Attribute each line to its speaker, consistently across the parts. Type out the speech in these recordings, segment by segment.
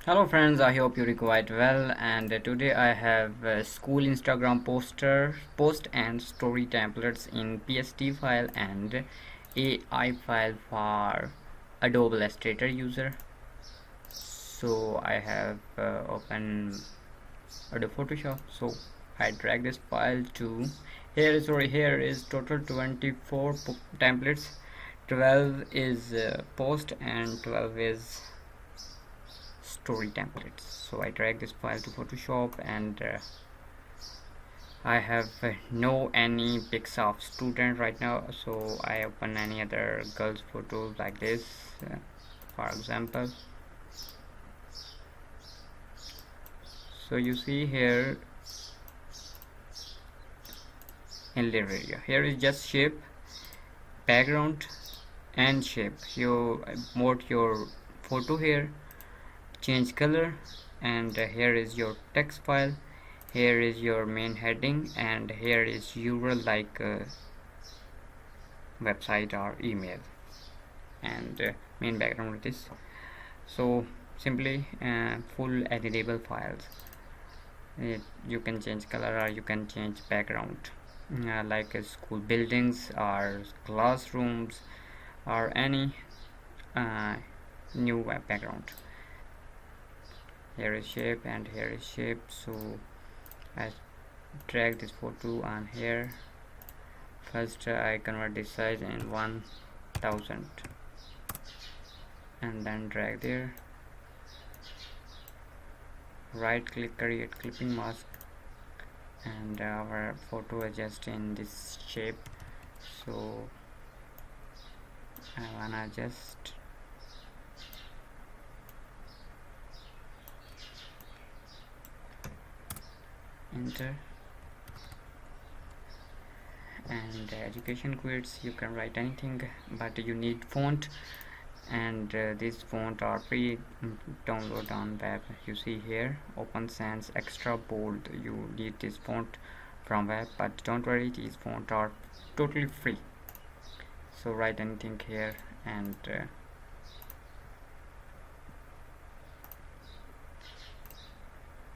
Speaker 1: Hello friends, I hope you're quite well, and today I have school Instagram post and story templates in PSD file and AI file for Adobe Illustrator user. So I have opened Adobe Photoshop, so I drag this file to here is total 24 templates. 12 is post and 12 is story templates. So I drag this file to Photoshop, and I have no any pics of student right now, so I open any other girls photo like this, for example. So you see here in layer area, here is just shape, background and shape. You mode your photo here, change color, and here is your text file, here is your main heading, and here is URL like website or email, and main background with this. So simply full editable files. You can change color or you can change background, like school buildings or classrooms or any new background. Here is shape and here is shape, so I drag this photo on here. First I convert this size in 1000 and then drag there, right click, create clipping mask, and our photo adjust in this shape. So I wanna just enter, and education quiz, you can write anything, but you need font, and these font are free download on web. You see here Open Sans extra bold, you need this font from web, but don't worry, these font are totally free. So write anything here, and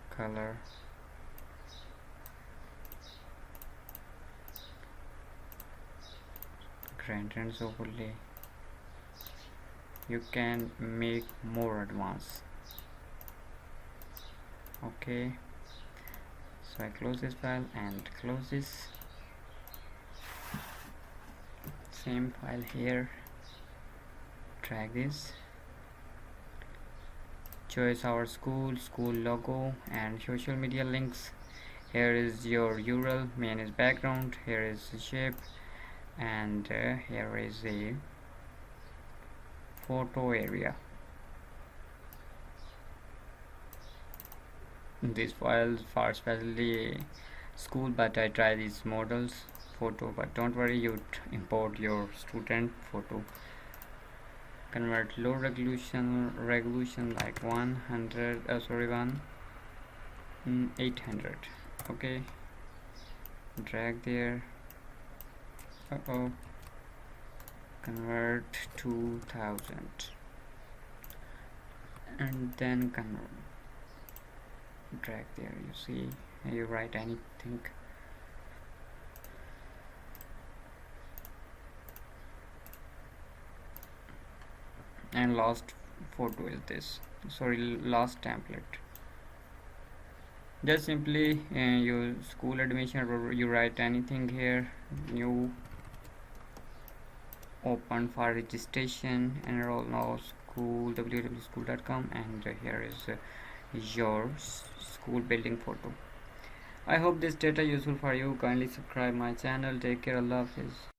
Speaker 1: color, gradients overlay. You can make more advanced. Okay, so I close this file and close this same file here, drag this, choose our school logo and social media links. Here is your URL, main is background, here is the shape, and here is the photo area. These files for especially school, but I try these models photo, but don't worry, you import your student photo. Convert low resolution like 100 800. Okay, drag there. Convert 2000, and then drag there. You see, you write anything. And last photo is this, sorry, last template. Just simply your school admission, or you write anything here, new, open for registration, enroll now school, www.school.com, and here is your school building photo. I hope this data useful for you. Kindly subscribe my channel. Take care. Allah Hafiz.